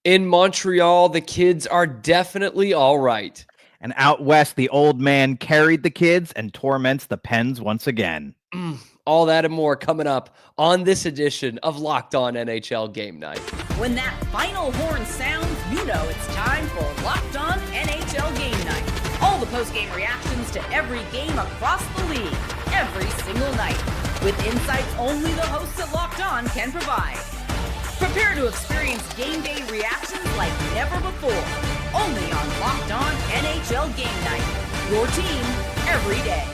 In Montreal, the kids are definitely all right. And out west, the old man carried the kids and torments the Pens once again. All that and more coming up on this edition of Locked On NHL Game Night. When that final horn sounds, you know it's time for Locked On NHL Game Night. All the post-game reactions to every game across the league, every single night, with insights only the hosts at Locked On can provide. Prepare to experience game day reactions like never before, only on Locked On NHL Game Night. Your team every day.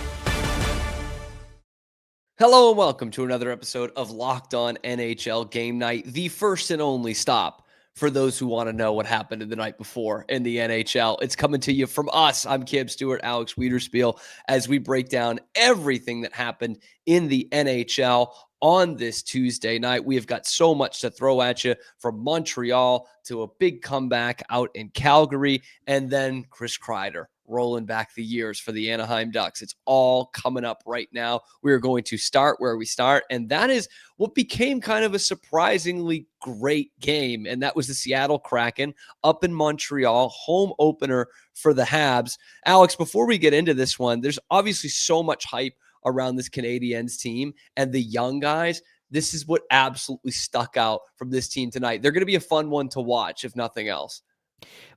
Hello and welcome to another episode of Locked On NHL Game Night, the first and only stop for those who want to know what happened the night before in the NHL. It's coming to you from us. I'm Stuart and Alex Wiederspiel as we break down everything that happened in the NHL on this Tuesday night. We have got so much to throw at you, from Montreal to a big comeback out in Calgary, and then Chris Kreider rolling back the years for the Anaheim Ducks. It's all coming up right now. We are going to start where we start, and that is what became kind of a surprisingly great game, and that was the Seattle Kraken up in Montreal, home opener for the Habs. Alex, before we get into this one, there's obviously so much hype around this Canadiens team and the young guys. This is what absolutely stuck out from this team tonight. They're going to be a fun one to watch, if nothing else.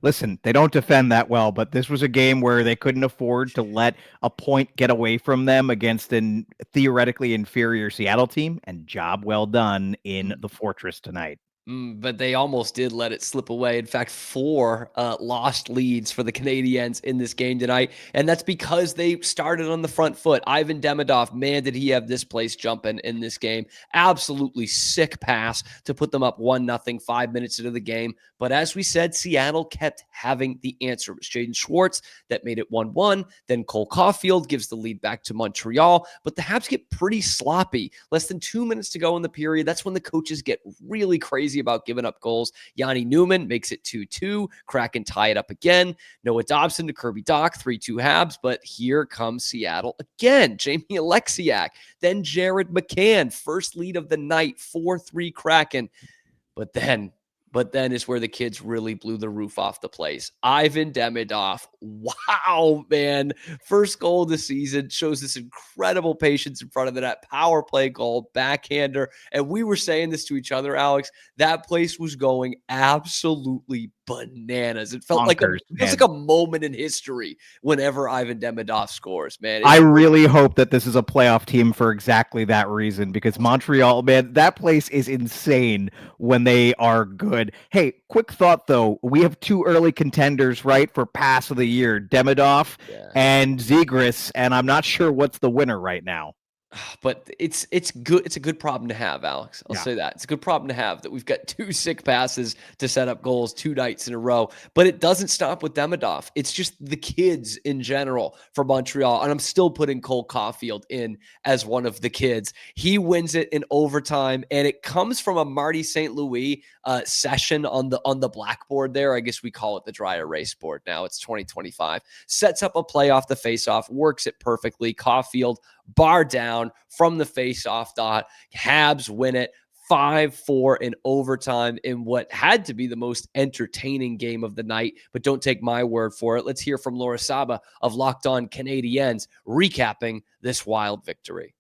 Listen, they don't defend that well, but this was a game where they couldn't afford to let a point get away from them against an theoretically inferior Seattle team, and job well done in the Fortress tonight. But they almost did let it slip away. In fact, 4 lost leads for the Canadiens in this game tonight. And that's because they started on the front foot. Ivan Demidov, man, did he have this place jumping in this game. Absolutely sick pass to put them up 1-0 5 minutes into the game. But as we said, Seattle kept having the answer. It was Jaden Schwartz that made it 1-1. Then Cole Caufield gives the lead back to Montreal. But the Habs get pretty sloppy. Less than 2 minutes to go in the period. That's when the coaches get really crazy about giving up goals. Yanni Newman makes it 2-2. Kraken tie it up again. Noah Dobson to Kirby Dach, 3-2 Habs. But here comes Seattle again. Jamie Alexiak. Then Jared McCann. First lead of the night, 4-3 Kraken. But then is where the kids really blew the roof off the place. Ivan Demidov. Wow, man. First goal of the season, shows this incredible patience in front of the net. Power play goal, backhander. And we were saying this to each other, Alex. That place was going absolutely bananas. It felt like a moment in history whenever Ivan Demidov scores, man. I really hope that this is a playoff team for exactly that reason, because Montreal, man, that place is insane when they are good. Hey, quick thought though. We have 2 early contenders, right, for pass of the year, Demidov and Zegras, and I'm not sure what's the winner right now. But it's good. It's a good problem to have, Alex. I'll say that. It's a good problem to have that we've got 2 sick passes to set up goals 2 nights in a row. But it doesn't stop with Demidov. It's just the kids in general for Montreal. And I'm still putting Cole Caufield in as one of the kids. He wins it in overtime, and it comes from a Marty St. Louis session on the blackboard there. I guess we call it the dry erase board now. It's 2025. Sets up a play off the faceoff, works it perfectly. Caufield bar down from the face-off dot. Habs win it 5-4 in overtime in what had to be the most entertaining game of the night. But don't take my word for it. Let's hear from Laura Saba of Locked On Canadiens recapping this wild victory.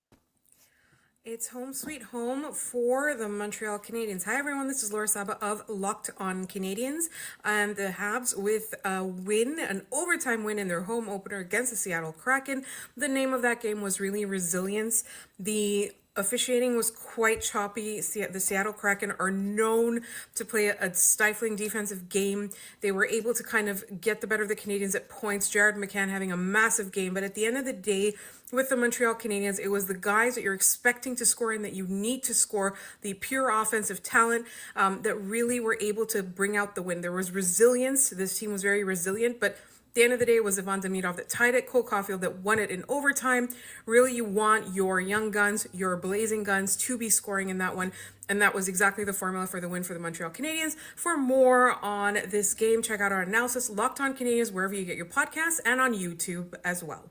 It's home sweet home for the Montreal Canadiens. Hi, everyone. This is Laura Saba of Locked On Canadiens. And the Habs with a win, an overtime win in their home opener against the Seattle Kraken. The name of that game was really Resilience. The officiating was quite choppy. The Seattle Kraken are known to play a stifling defensive game. They were able to kind of get the better of the Canadiens at points. Jared McCann having a massive game. But at the end of the day, with the Montreal Canadiens, it was the guys that you're expecting to score and that you need to score, the pure offensive talent that really were able to bring out the win. There was resilience. This team was very resilient, but the end of the day, it was Ivan Demidov that tied it, Cole Caufield that won it in overtime. Really, you want your young guns, your blazing guns to be scoring in that one. And that was exactly the formula for the win for the Montreal Canadiens. For more on this game, check out our analysis, Locked On Canadiens, wherever you get your podcasts, and on YouTube as well.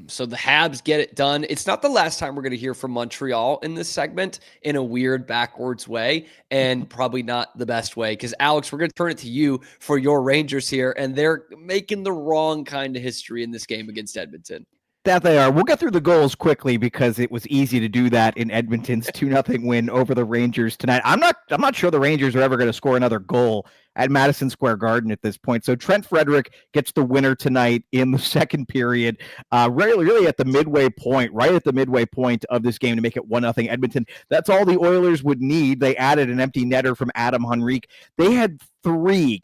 So the Habs get it done. It's not the last time we're going to hear from Montreal in this segment in a weird backwards way, and probably not the best way. Because, Alex, we're going to turn it to you for your Rangers here, and they're making the wrong kind of history in this game against Edmonton. That they are. We'll get through the goals quickly because it was easy to do that in Edmonton's 2-0 win over the Rangers tonight. I'm not sure the Rangers are ever going to score another goal at Madison Square Garden at this point. So Trent Frederick gets the winner tonight in the second period, really at the midway point, right at the midway point of this game to make it 1-0 Edmonton. That's all the Oilers would need. They added an empty netter from Adam Henrique. They had three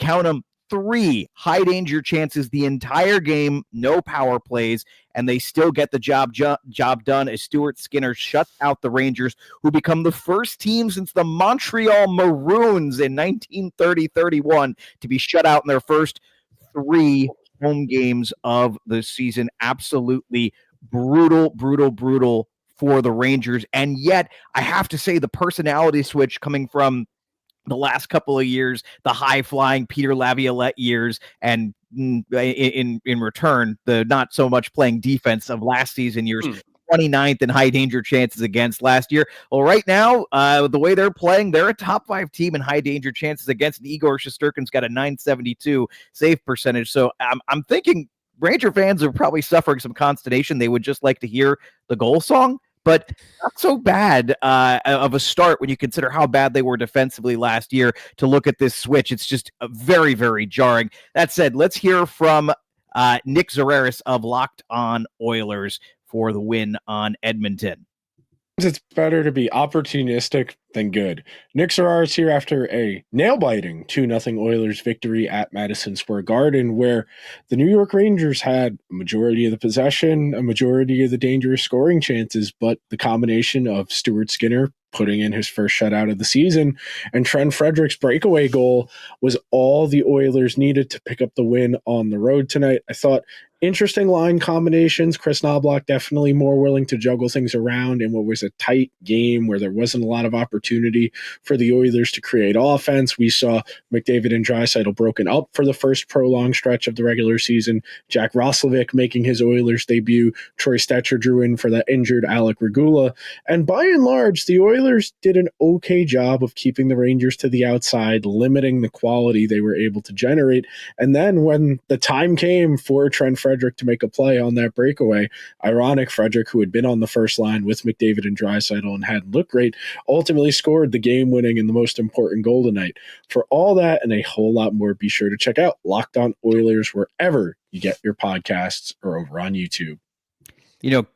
high danger chances the entire game, no power plays, and they still get the job done as Stuart Skinner shuts out the Rangers, who become the first team since the Montreal Maroons in 1930-31 to be shut out in their first 3 home games of the season. Absolutely brutal for the Rangers. And yet, I have to say, the personality switch coming from the last couple of years, the high-flying Peter Laviolette years, and in return, the not so much playing defense of last season years, 29th in high danger chances against last year. Well, right now, the way they're playing, they're a top 5 team in high danger chances against. And Igor Shesterkin's got a .972 save percentage. So I'm thinking Ranger fans are probably suffering some consternation. They would just like to hear the goal song, but not so bad of a start when you consider how bad they were defensively last year. To look at this switch, it's just very, very jarring. That said, let's hear from Nick Zararis of Locked On Oilers for the win on Edmonton. It's better to be opportunistic than good. Nick Zararis here after a nail-biting 2-0 Oilers victory at Madison Square Garden, where the New York Rangers had a majority of the possession, a majority of the dangerous scoring chances, but the combination of Stuart Skinner putting in his first shutout of the season and Trent Frederick's breakaway goal was all the Oilers needed to pick up the win on the road tonight. I thought interesting line combinations. Chris Knoblauch definitely more willing to juggle things around in what was a tight game where there wasn't a lot of opportunity for the Oilers to create offense. We saw McDavid and Draisaitl broken up for the first prolonged stretch of the regular season. Jack Roslovic making his Oilers debut. Troy Stecher drew in for the injured Alec Regula. And by and large, the Oilers did an okay job of keeping the Rangers to the outside, limiting the quality they were able to generate. And then when the time came for Trent Frederick to make a play on that breakaway, ironic, Frederick, who had been on the first line with McDavid and Draisaitl and hadn't looked great, ultimately scored the game-winning and the most important goal tonight. For all that and a whole lot more, be sure to check out Locked On Oilers wherever you get your podcasts or over on YouTube. You know,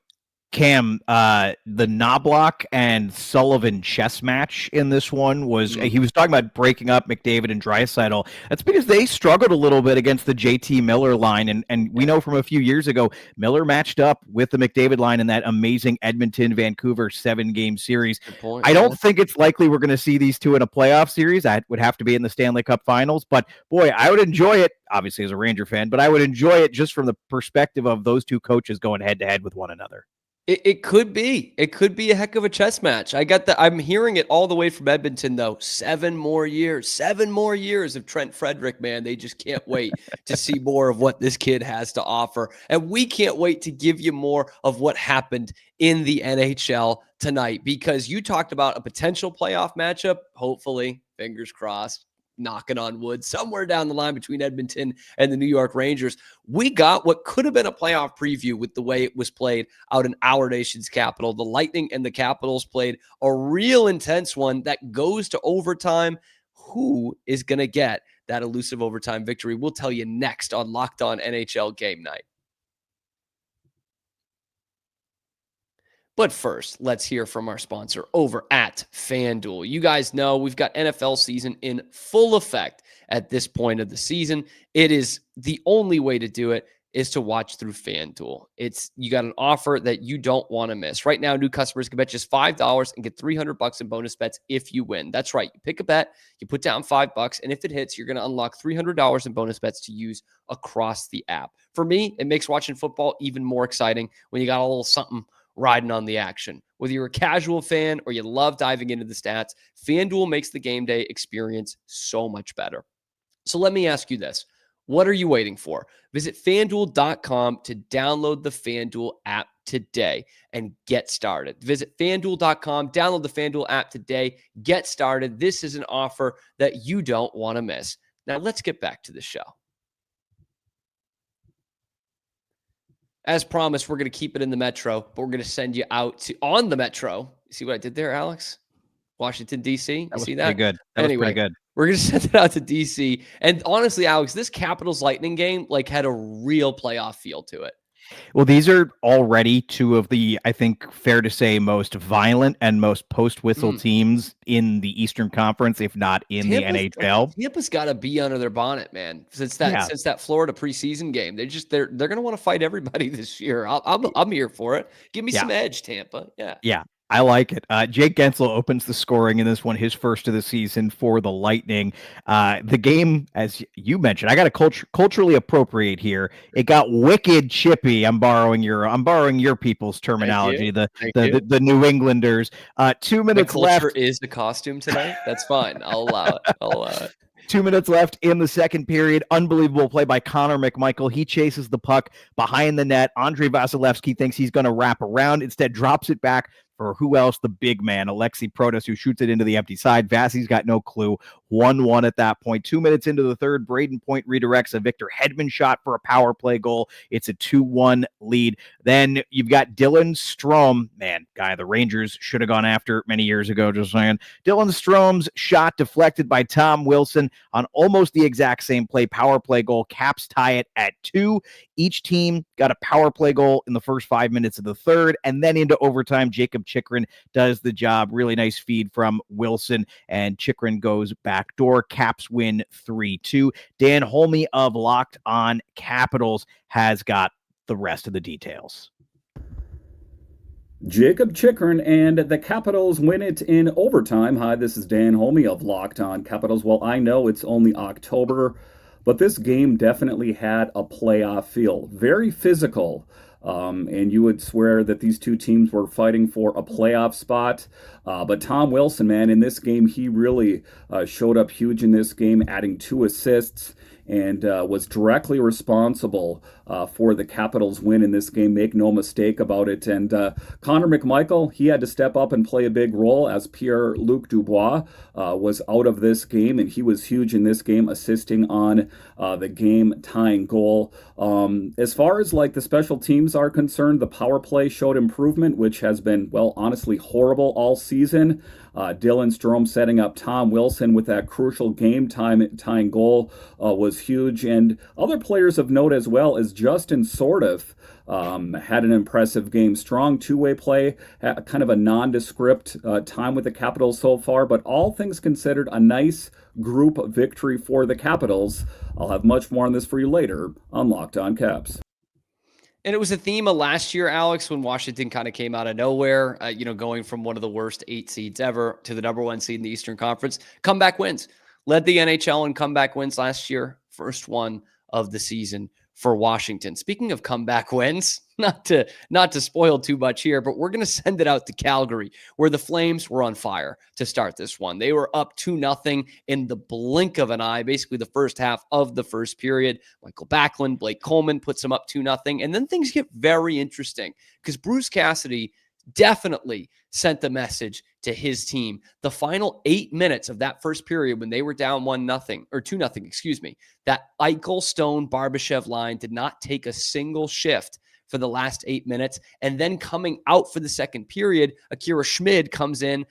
Cam, the Knoblauch and Sullivan chess match in this one was, he was talking about breaking up McDavid and Draisaitl. That's because they struggled a little bit against the JT Miller line. And we know from a few years ago, Miller matched up with the McDavid line in that amazing Edmonton-Vancouver 7-game series. I don't think it's likely we're going to see these two in a playoff series. That would have to be in the Stanley Cup Finals. But boy, I would enjoy it, obviously as a Ranger fan, but I would enjoy it just from the perspective of those two coaches going head-to-head with one another. It could be. It could be a heck of a chess match. I'm hearing it all the way from Edmonton, though. 7 more years of Trent Frederick, man. They just can't wait to see more of what this kid has to offer. And we can't wait to give you more of what happened in the NHL tonight, because you talked about a potential playoff matchup. Hopefully, fingers crossed, knocking on wood, somewhere down the line between Edmonton and the New York Rangers. We got what could have been a playoff preview with the way it was played out in our nation's capital. The Lightning and the Capitals played a real intense one that goes to overtime. Who is going to get that elusive overtime victory? We'll tell you next on Locked On NHL Game Night. But first, let's hear from our sponsor over at FanDuel. You guys know we've got NFL season in full effect at this point of the season. It is the only way to do it is to watch through FanDuel. You got an offer that you don't want to miss. Right now, new customers can bet just $5 and get $300 in bonus bets if you win. That's right. You pick a bet, you put down $5, and if it hits, you're going to unlock $300 in bonus bets to use across the app. For me, it makes watching football even more exciting when you got a little something riding on the action. Whether you're a casual fan or you love diving into the stats, FanDuel makes the game day experience so much better. So let me ask you this. What are you waiting for? Visit FanDuel.com to download the FanDuel app today and get started. Visit FanDuel.com, download the FanDuel app today, get started. This is an offer that you don't want to miss. Now let's get back to the show. As promised, we're going to keep it in the Metro, but we're going to send you out on the Metro. You see what I did there, Alex? Washington, D.C. You see that? Pretty good. That was pretty good. We're going to send it out to D.C. And honestly, Alex, this Capitals Lightning game had a real playoff feel to it. Well, these are already two of the, I think, fair to say, most violent and most post-whistle teams in the Eastern Conference, if not in the NHL. Tampa's got to be under their bonnet, man. Since that Florida preseason game, they're going to want to fight everybody this year. I'm here for it. Give me some edge, Tampa. Yeah. I like it. Jake Gensel opens the scoring in this one, his first of the season for the Lightning. The game, as you mentioned, I got to culturally appropriate here. It got wicked chippy. I'm borrowing your people's terminology. The New Englanders. 2 minutes left. Culture is the costume tonight. That's fine. I'll allow it. 2 minutes left in the second period. Unbelievable play by Connor McMichael. He chases the puck behind the net. Andrei Vasilevsky thinks he's going to wrap around. Instead, drops it back for who else? The big man, Alexi Protas, who shoots it into the empty side. Vasi's got no clue. 1-1 at that point. 2 minutes into the third, Braden Point redirects a Victor Hedman shot for a power play goal. It's a 2-1 lead. Then you've got Dylan Strome, guy the Rangers should have gone after many years ago, just saying. Dylan Strome's shot deflected by Tom Wilson on almost the exact same play. Power play goal. Caps tie it at 2. Each team got a power play goal in the first 5 minutes of the third, and then into overtime, Jacob Chychrun does the job. Really nice feed from Wilson, and Chychrun goes backdoor. Caps win 3-2. Dan Holme of Locked On Capitals has got the rest of the details. Jacob Chychrun and the Capitals win it in overtime. Hi, this is Dan Holme of Locked On Capitals. Well, I know it's only October, but this game definitely had a playoff feel. Very physical. And you would swear that these two teams were fighting for a playoff spot. But Tom Wilson, man, in this game, he really showed up huge in this game, adding 2 assists, and was directly responsible for the Capitals' win in this game. Make no mistake about it. And Connor McMichael, he had to step up and play a big role as Pierre-Luc Dubois was out of this game, and he was huge in this game, assisting on the game-tying goal. As far as the special teams are concerned, the power play showed improvement, which has been, well, honestly horrible all season. Dylan Strome setting up Tom Wilson with that crucial game-tying goal was huge. And other players of note as well as Justin Sordoff had an impressive game. Strong two-way play, kind of a nondescript time with the Capitals so far, but all things considered, a nice group victory for the Capitals. I'll have much more on this for you later on Locked On Caps. And it was a theme of last year, Alex, when Washington kind of came out of nowhere, going from one of the worst 8 seeds ever to the number 1 seed in the Eastern Conference. Comeback wins. Led the NHL in comeback wins last year. First one of the season for Washington. Speaking of comeback wins, not to spoil too much here, but we're going to send it out to Calgary, where the Flames were on fire to start this one. They were up 2-0 in the blink of an eye, basically the first half of the first period. Michael Backlund, Blake Coleman puts them up 2-0, and then things get very interesting because Bruce Cassidy definitely sent the message to his team. The final 8 minutes of that first period, when they were down 1-0 or 2-0, excuse me, that Eichel, Stone, Barbashev line did not take a single shift for the last 8 minutes. And then coming out for the second period, Akira Schmid comes in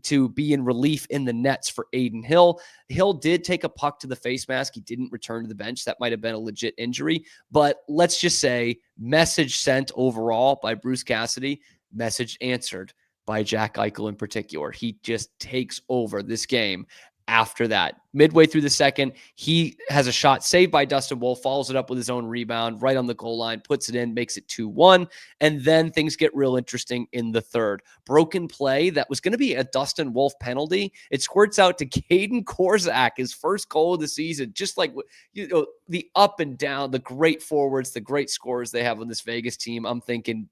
to be in relief in the nets for Aiden Hill. Hill did take a puck to the face mask. He didn't return to the bench. That might have been a legit injury. But let's just say message sent overall by Bruce Cassidy, message answered by Jack Eichel in particular. He just takes over this game after that. Midway through the second, he has a shot saved by Dustin Wolf, follows it up with his own rebound right on the goal line, puts it in, makes it 2-1. And then things get real interesting in the third. Broken play that was going to be a Dustin Wolf penalty. It squirts out to Caden Korzak, his first goal of the season. Just like, the up and down, the great forwards, the great scorers they have on this Vegas team. I'm thinking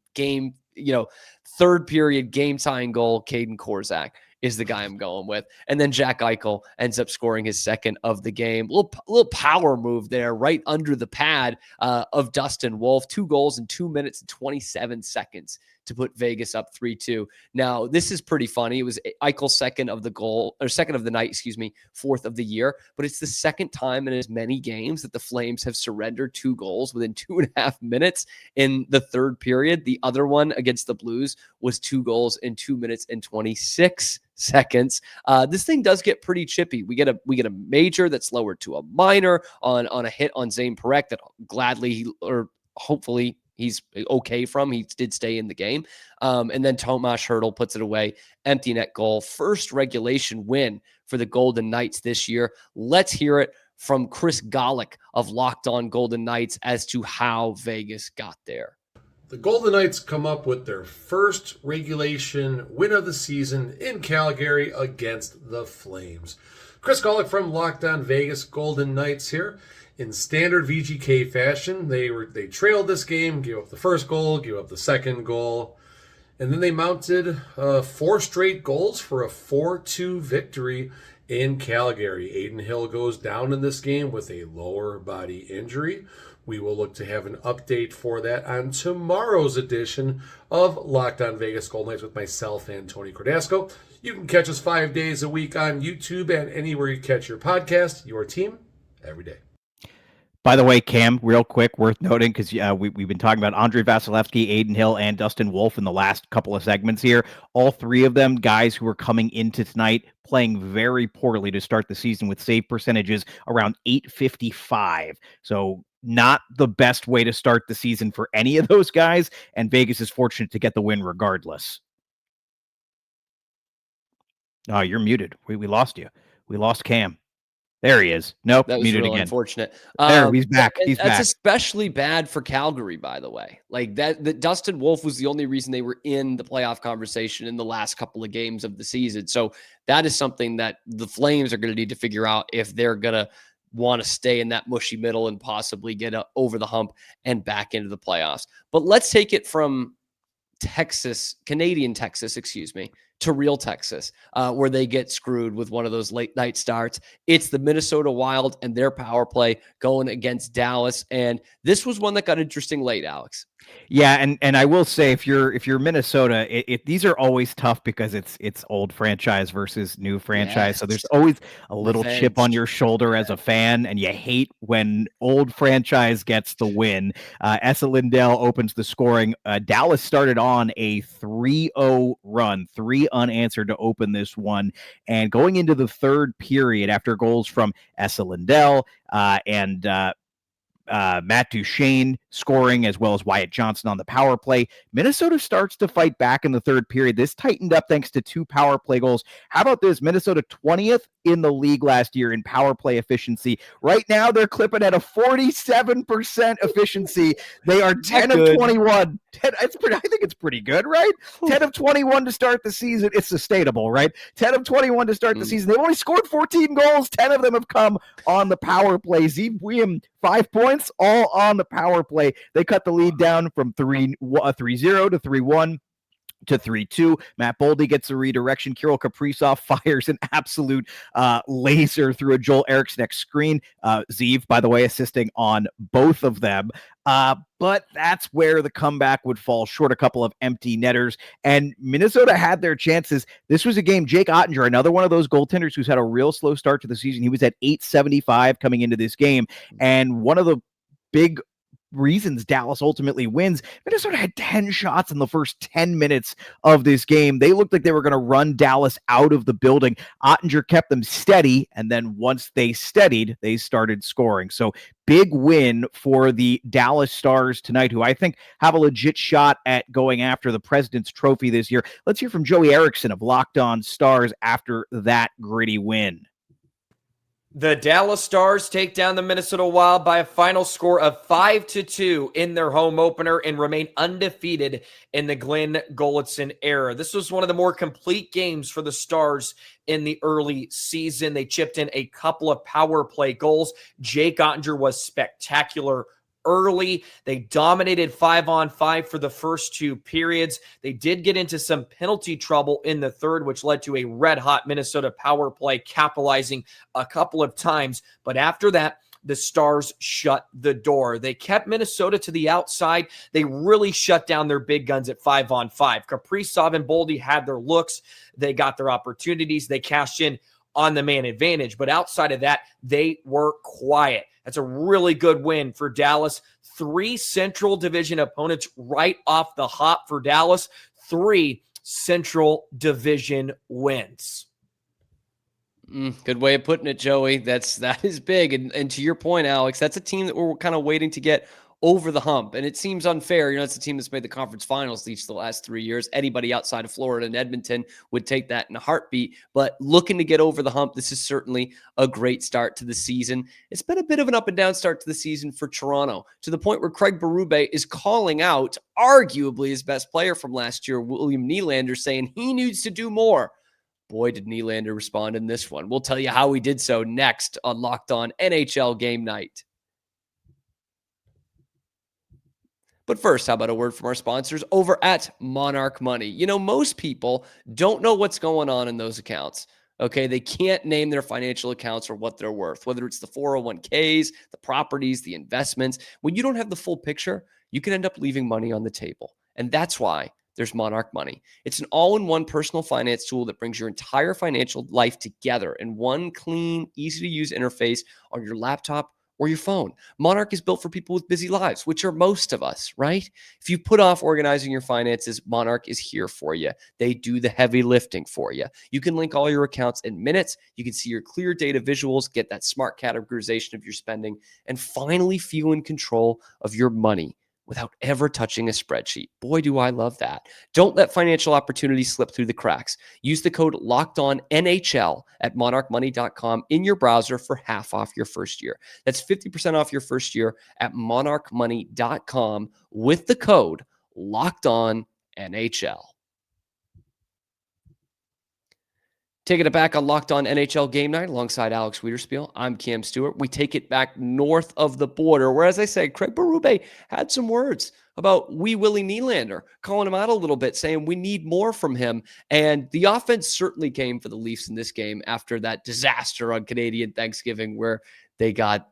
third period game tying goal, Caden Korzak. is the guy I'm going with. And then Jack Eichel ends up scoring his second of the game. Little power move there right under the pad of Dustin Wolf. 2 goals in 2 minutes and 27 seconds to put Vegas up 3-2. Now, this is pretty funny. It was Eichel's second of the night, fourth of the year, but it's the second time in as many games that the Flames have surrendered 2 goals within 2.5 minutes in the third period. The other one against the Blues was 2 goals in 2 minutes and 26 seconds. This thing does get pretty chippy. We get a major that's lowered to a minor on a hit on Zane Parekh that hopefully he's okay from. He did stay in the game. And then Tomas Hertl puts it away. Empty net goal. First regulation win for the Golden Knights this year. Let's hear it from Chris Golick of Locked On Golden Knights as to how Vegas got there. The Golden Knights come up with their first regulation win of the season in Calgary against the Flames. Chris Golick from Locked On Vegas Golden Knights here. In standard VGK fashion, they trailed this game, gave up the first goal, gave up the second goal, and then they mounted 4 straight goals for a 4-2 victory in Calgary. Adin Hill goes down in this game with a lower body injury. We will look to have an update for that on tomorrow's edition of Locked On Vegas Golden Knights with myself and Tony Cordasco. You can catch us 5 days a week on YouTube and anywhere you catch your podcast. Your team, every day. By the way, Cam, real quick, worth noting, because we've been talking about Andrei Vasilevsky, Adin Hill, and Dustin Wolf in the last couple of segments here. All 3 of them, guys who are coming into tonight, playing very poorly to start the season with save percentages around .855. So not the best way to start the season for any of those guys, and Vegas is fortunate to get the win regardless. Oh, you're muted. We lost you. We lost Cam. There he is. Nope, that was muted really again. Unfortunate. There, he's back. That's especially bad for Calgary, by the way. Like that Dustin Wolf was the only reason they were in the playoff conversation in the last couple of games of the season. So that is something that the Flames are going to need to figure out if they're going to want to stay in that mushy middle and possibly get over the hump and back into the playoffs. But let's take it from Canadian Texas, to real Texas, where they get screwed with one of those late night starts. It's the Minnesota Wild and their power play going against Dallas. And this was one that got interesting late, Alex. Yeah, and I will say, if you're Minnesota, these are always tough because it's old franchise versus new franchise. Yes. So there's always a little chip on your shoulder as a fan, and you hate when old franchise gets the win. Esa Lindell opens the scoring. Dallas started on a 3-0 run, 3 unanswered to open this one. And going into the third period, after goals from Esa Lindell and Matt Duchene scoring, as well as Wyatt Johnson on the power play, Minnesota starts to fight back in the third period. This tightened up thanks to 2 power play goals. How about this? Minnesota 20th in the league last year in power play efficiency. Right now, they're clipping at a 47% efficiency. They are 10 of 21. I think it's pretty good, right? 10 of 21 to start the season. It's sustainable, right? 10 of 21 to start the season. They've only scored 14 goals. 10 of them have come on the power play. Zeev William, 5 points, all on the power play. They cut the lead down from 3-0 to 3-1. To 3-2. Matt Boldy gets a redirection. Kirill Kaprizov fires an absolute laser through a Joel Eriksson screen. Zeev, by the way, assisting on both of them. But that's where the comeback would fall short. A couple of empty netters, and Minnesota had their chances. This was a game. Jake Ottinger, another one of those goaltenders who's had a real slow start to the season. He was at .875 coming into this game, and one of the big reasons Dallas ultimately wins, Minnesota had 10 shots in the first 10 minutes of this game. They looked like they were going to run Dallas out of the building. Ottinger kept them steady, and then once they steadied, they started scoring. So big win for the Dallas Stars tonight, who I think have a legit shot at going after the President's Trophy this year. Let's hear from Joey Eriksson of Locked On Stars after that gritty win. The Dallas Stars take down the Minnesota Wild by a final score of 5-2 in their home opener and remain undefeated in the Glenn Golitzin era. This was one of the more complete games for the Stars in the early season. They chipped in a couple of power play goals. Jake Ottinger was spectacular early. They dominated 5-on-5 for the first 2 periods. They did get into some penalty trouble in the third, which led to a red-hot Minnesota power play, capitalizing a couple of times. But after that, the Stars shut the door. They kept Minnesota to the outside. They really shut down their big guns at 5-on-5. Kaprizov and Boldy had their looks. They got their opportunities. They cashed in on the man advantage. But outside of that, they were quiet. That's a really good win for Dallas. 3 Central Division opponents right off the hop for Dallas. 3 Central Division wins. Good way of putting it, Joey. That is big. And to your point, Alex, that's a team that we're kind of waiting to get over the hump. And it seems unfair. It's a team that's made the conference finals each of the last 3 years. Anybody outside of Florida and Edmonton would take that in a heartbeat. But looking to get over the hump, this is certainly a great start to the season. It's been a bit of an up and down start to the season for Toronto, to the point where Craig Berube is calling out arguably his best player from last year, William Nylander, saying he needs to do more. Boy, did Nylander respond in this one. We'll tell you how he did so next on Locked On NHL Game Night. But first, how about a word from our sponsors over at Monarch Money? Most people don't know what's going on in those accounts. Okay, they can't name their financial accounts or what they're worth, whether it's the 401ks, the properties, the investments. When you don't have the full picture, you can end up leaving money on the table. And that's why there's Monarch Money. It's an all-in-one personal finance tool that brings your entire financial life together in one clean, easy-to-use interface on your laptop or your phone. Monarch is built for people with busy lives, which are most of us, right? If you put off organizing your finances, Monarch is here for you. They do the heavy lifting for you. You can link all your accounts in minutes. You can see your clear data visuals, get that smart categorization of your spending, and finally feel in control of your money without ever touching a spreadsheet. Boy, do I love that. Don't let financial opportunities slip through the cracks. Use the code LOCKEDONNHL at monarchmoney.com in your browser for half off your first year. That's 50% off your first year at monarchmoney.com with the code LOCKEDONNHL. Taking it back on Locked On NHL Game Night alongside Alex Wiederspiel. I'm Cam Stewart. We take it back north of the border, where, as I said, Craig Berube had some words about Willie Nylander, calling him out a little bit, saying we need more from him. And the offense certainly came for the Leafs in this game after that disaster on Canadian Thanksgiving, where they got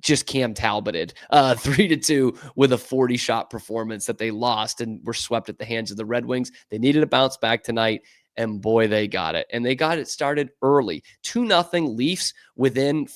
just Cam Talboted 3-2 with a 40-shot performance that they lost and were swept at the hands of the Red Wings. They needed a bounce back tonight. And boy, they got it. And they got it started early. 2-0 Leafs within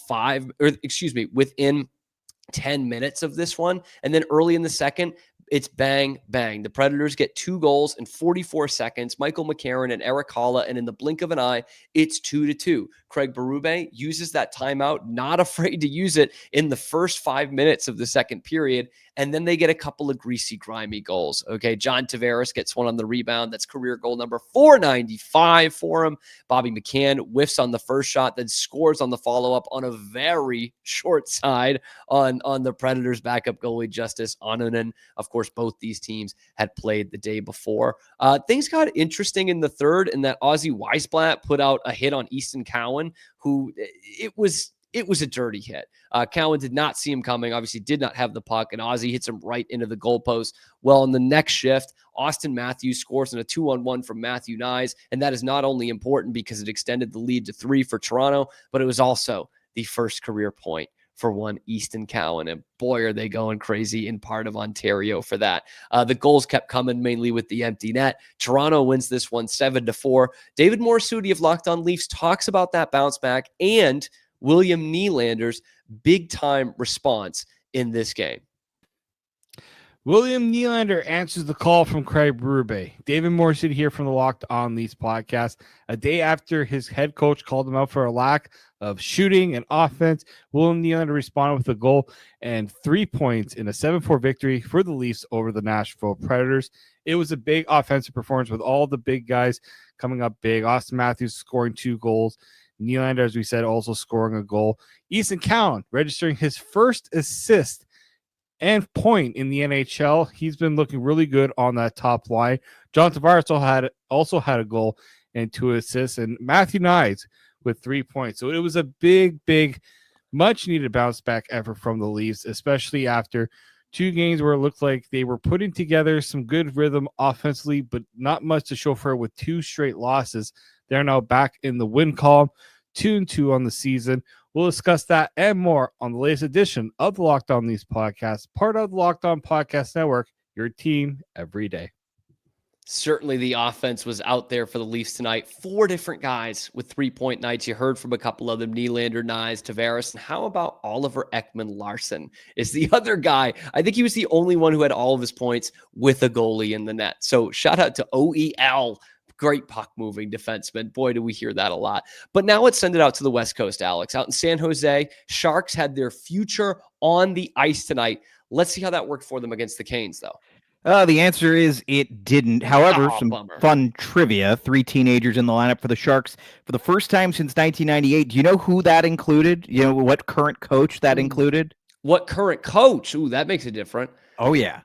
10 minutes of this one. And then early in the second, it's bang, bang. The Predators get 2 goals in 44 seconds. Michael McCarron and Eric Haula, and in the blink of an eye, it's 2-2. Craig Berube uses that timeout, not afraid to use it in the first 5 minutes of the second period. And then they get a couple of greasy, grimy goals. Okay, John Tavares gets one on the rebound. That's career goal number 495 for him. Bobby McCann whiffs on the first shot, then scores on the follow-up on a very short side on the Predators' backup goalie, Justice Ononen. Of course, both these teams had played the day before. Things got interesting in the third, in that Ozzy Weisblatt put out a hit on Easton Cowan, who it was a dirty hit. Cowan did not see him coming, obviously did not have the puck, and Ozzy hits him right into the goalpost. Well, in the next shift, Austin Matthews scores in a 2-on-1 from Matthew Nyes, and that is not only important because it extended the lead to 3 for Toronto, but it was also the first career point for one Easton Cowan, and boy, are they going crazy in part of Ontario for that. The goals kept coming mainly with the empty net. Toronto wins this one 7-4. David Morisuti of Locked On Leafs talks about that bounce back and William Nylander's big-time response in this game. William Nylander answers the call from Craig Berube. David Morrissey here from the Locked On Leafs podcast. A day after his head coach called him out for a lack of shooting and offense, William Nylander responded with a goal and 3 points in a 7-4 victory for the Leafs over the Nashville Predators. It was a big offensive performance with all the big guys coming up big. Austin Matthews scoring 2 goals. Nylander, as we said, also scoring a goal. Easton Cowan registering his first assist and point in the NHL. He's been looking really good on that top line. John Tavares also had a goal and 2 assists, and Matthew Nyes with 3 points. So it was a big Much needed bounce back effort from the Leafs, especially after 2 games where it looked like they were putting together some good rhythm offensively, but not much to show for it with 2 straight losses. They're now back in the win column, 2-2 on the season. We'll discuss that and more on the latest edition of the Locked On Leafs podcast, part of the Locked On Podcast Network, your team every day. Certainly the offense was out there for the Leafs tonight. 4 different guys with 3-point nights. You heard from a couple of them, Nylander, Nyes, Tavares. And how about Oliver Ekman-Larsson is the other guy. I think he was the only one who had all of his points with a goalie in the net. So shout out to OEL. Great puck-moving defenseman. Boy, do we hear that a lot. But now let's send it out to the West Coast, Alex. Out in San Jose, Sharks had their future on the ice tonight. Let's see how that worked for them against the Canes, though. The answer is it didn't. However, some bummer. fun trivia. 3 teenagers in the lineup for the Sharks for the first time since 1998. Do you know who that included? You know what current coach that included? What current coach? Ooh, that makes it different. Oh, yeah.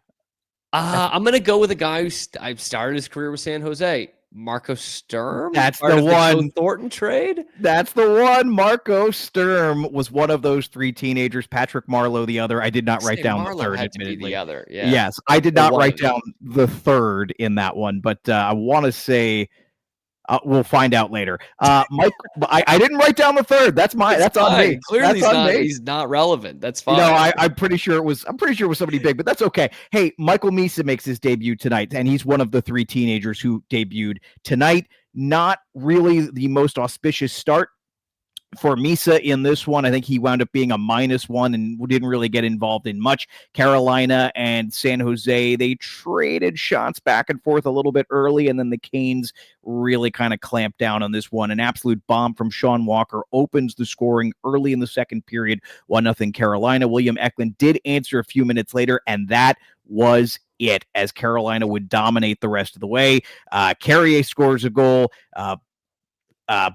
I'm going to go with a guy who started his career with San Jose. Marco Sturm? That's Part the of one. Joe Thornton trade? That's the one. Marco Sturm was one of those 3 teenagers. Patrick Marleau, the other. I did not write down Marleau the third, had to be admittedly. the other. Yeah. Yes, I did Or not one write of them. down the third in that one, but I want to say we'll find out later. Mike, I didn't write down the third. That's on me. Clearly, That's on me. he's not relevant. That's fine. You know, I'm pretty sure it was somebody big, but that's okay. Hey, Michael Misa makes his debut tonight, and he's one of the 3 teenagers who debuted tonight. Not really the most auspicious start for Misa in this one. I think he wound up being a -1 and didn't really get involved in much. Carolina and San Jose, they traded shots back and forth a little bit early, and then the Canes really kind of clamped down on this one. An absolute bomb from Sean Walker opens the scoring early in the second period, 1-0 Carolina. William Eklund did answer a few minutes later, and that was it, as Carolina would dominate the rest of the way. Carrier scores a goal.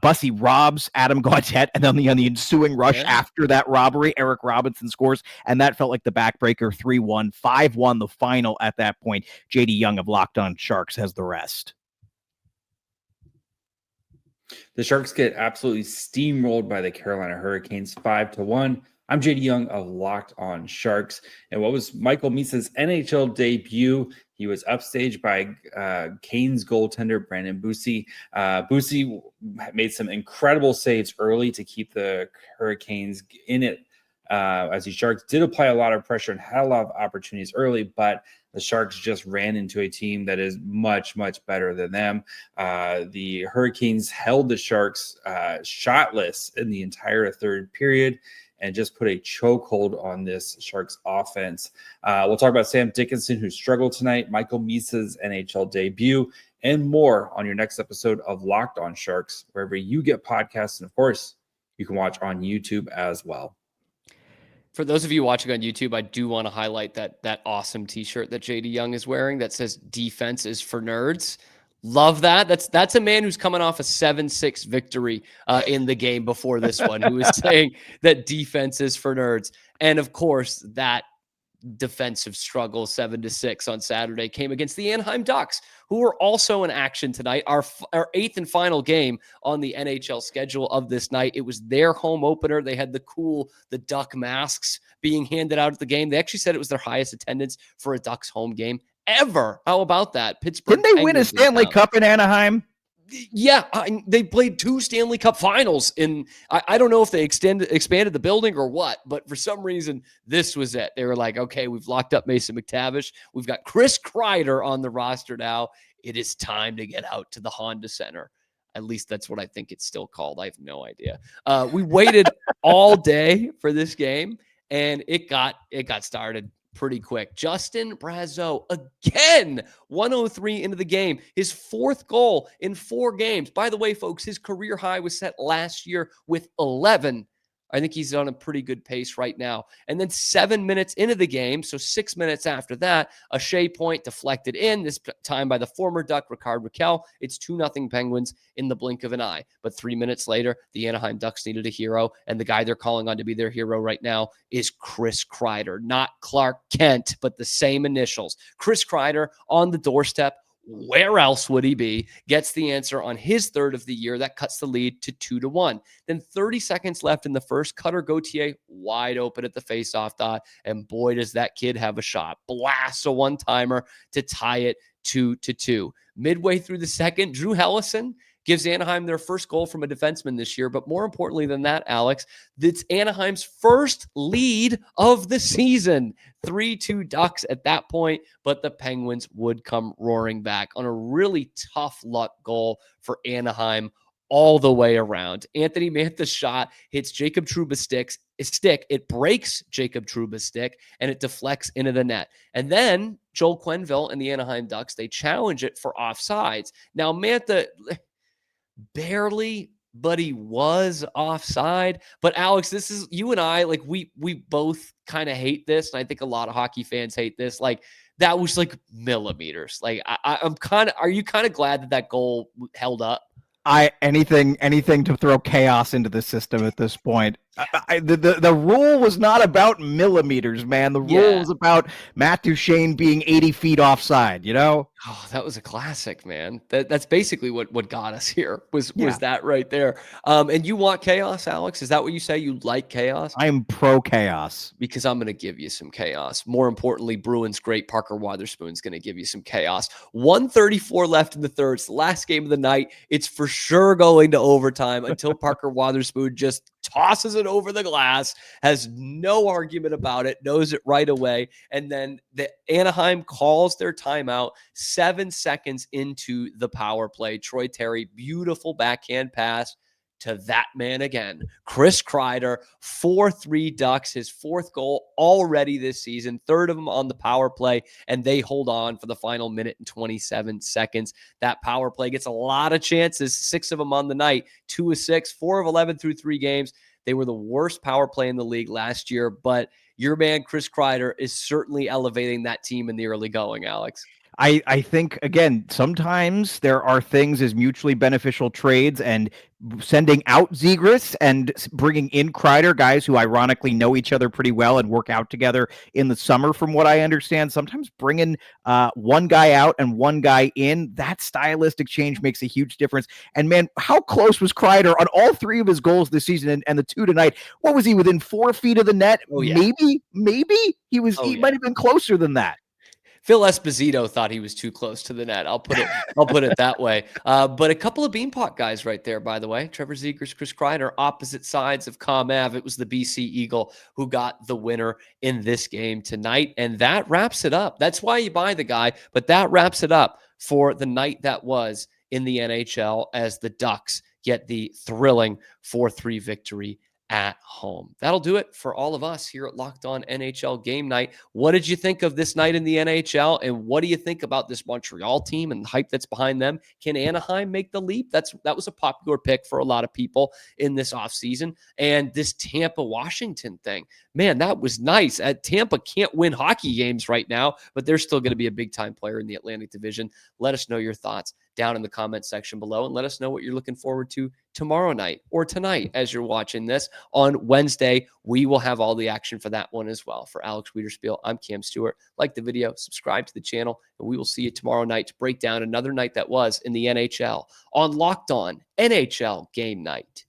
Bussy robs Adam Gaudette, and then on the ensuing rush after that robbery, Eric Robinson scores, and that felt like the backbreaker. 3-1, 5-1 the final at that point. JD Young of Locked On Sharks has the rest. The Sharks get absolutely steamrolled by the Carolina Hurricanes 5-1. I'm JD Young of Locked On Sharks. And what was Michael Misa's NHL debut? He was upstaged by Canes goaltender Brandon Bussi. Bussi made some incredible saves early to keep the Hurricanes in it, as the Sharks did apply a lot of pressure and had a lot of opportunities early, but the Sharks just ran into a team that is much, much better than them. The Hurricanes held the Sharks shotless in the entire third period and just put a chokehold on this Sharks offense. We'll talk about Sam Dickinson, who struggled tonight, Michael Misa's NHL debut, and more on your next episode of Locked On Sharks, wherever you get podcasts. And of course, you can watch on YouTube as well. For those of you watching on YouTube, I do want to highlight that awesome t-shirt that JD Young is wearing that says "Defense is for nerds." Love that. That's a man who's coming off a 7-6 victory in the game before this one, who is saying that defense is for nerds. And of course, that defensive struggle 7-6 on Saturday came against the Anaheim Ducks, who were also in action tonight. Our 8th and final game on the NHL schedule of this night. It was their home opener. They had the Duck masks being handed out at the game. They actually said it was their highest attendance for a Ducks home game ever. How about that? Pittsburgh. Didn't they win a Stanley Cup in Anaheim? Yeah, they played 2 Stanley Cup finals in, I don't know if they expanded the building or what, but for some reason, this was it. They were like, okay, we've locked up Mason McTavish. We've got Chris Kreider on the roster now. It is time to get out to the Honda Center. At least that's what I think it's still called. I have no idea. We waited all day for this game, and it got started pretty quick. Justin Brazeau again, 103 into the game, his 4th goal in 4 games. By the way, folks, his career high was set last year with 11. I think he's on a pretty good pace right now. And then 7 minutes into the game, so 6 minutes after that, a Shea point deflected in, this time by the former Duck, Ricard Raquel. It's 2-0 Penguins in the blink of an eye. But 3 minutes later, the Anaheim Ducks needed a hero, and the guy they're calling on to be their hero right now is Chris Kreider. Not Clark Kent, but the same initials. Chris Kreider on the doorstep, where else would he be? Gets the answer on his third of the year. That cuts the lead to 2-1. Then 30 seconds left in the first. Cutter Gauthier wide open at the faceoff dot. And boy, does that kid have a shot. Blasts a one-timer to tie it 2-2. Midway through the second, Drew Hellison gives Anaheim their first goal from a defenseman this year. But more importantly than that, Alex, it's Anaheim's first lead of the season. 3-2 Ducks at that point, but the Penguins would come roaring back on a really tough luck goal for Anaheim all the way around. Anthony Mantha's shot hits Jacob Trouba's stick. It breaks Jacob Trouba's stick, and it deflects into the net. And then Joel Quenneville and the Anaheim Ducks, they challenge it for offsides. Now, Mantha barely, but he was offside. But Alex, this is you and I, like we both kind of hate this, and I think a lot of hockey fans hate this. Like that was like millimeters. Like I'm kind of. Are you kind of glad that goal held up? Anything to throw chaos into the system at this point. The rule was not about millimeters, man. The rule was about Matt Duchene being 80 feet offside, you know? Oh, that was a classic, man. That's basically what got us here was that right there. And you want chaos, Alex? Is that what you say? You like chaos? I am pro chaos. Because I'm going to give you some chaos. More importantly, Bruins great Parker Wotherspoon's going to give you some chaos. 1:34 left in the third. It's the last game of the night. It's for sure going to overtime until Parker Wotherspoon just tosses it over the glass, has no argument about it, knows it right away. And then the Anaheim calls their timeout 7 seconds into the power play. Troy Terry, beautiful backhand pass to that man again. Chris Kreider, 4-3 Ducks, his fourth goal already this season, third of them on the power play, and they hold on for the final minute and 27 seconds. That power play gets a lot of chances, 6 of them on the night, 2 of 6, 4 of 11 through 3 games. They were the worst power play in the league last year, but your man Chris Kreider is certainly elevating that team in the early going, Alex. I think, again, sometimes there are things as mutually beneficial trades, and sending out Zegras and bringing in Kreider, guys who ironically know each other pretty well and work out together in the summer, from what I understand. Sometimes bringing one guy out and one guy in, that stylistic change makes a huge difference. And man, how close was Kreider on all 3 of his goals this season and the 2 tonight? What was he, within 4 feet of the net? Oh, yeah. Maybe he was. He might have been closer than that. Phil Esposito thought he was too close to the net. I'll put it that way. But a couple of Beanpot guys right there, by the way. Trevor Zegras, Chris Kreider, opposite sides of Com Ave. It was the BC Eagle who got the winner in this game tonight. And that wraps it up. That's why you buy the guy. But that wraps it up for the night that was in the NHL as the Ducks get the thrilling 4-3 victory at home. That'll do it for all of us here at Locked On NHL Game Night. What did you think of this night in the NHL? And what do you think about this Montreal team and the hype that's behind them? Can Anaheim make the leap? That was a popular pick for a lot of people in this offseason. And this Tampa-Washington thing, man, that was nice. Tampa can't win hockey games right now, but they're still going to be a big-time player in the Atlantic Division. Let us know your thoughts down in the comment section below, and let us know what you're looking forward to tomorrow night or tonight as you're watching this. On Wednesday, we will have all the action for that one as well. For Alex Wiederspiel, I'm Cam Stewart. Like the video, subscribe to the channel, and we will see you tomorrow night to break down another night that was in the NHL on Locked On NHL Game Night.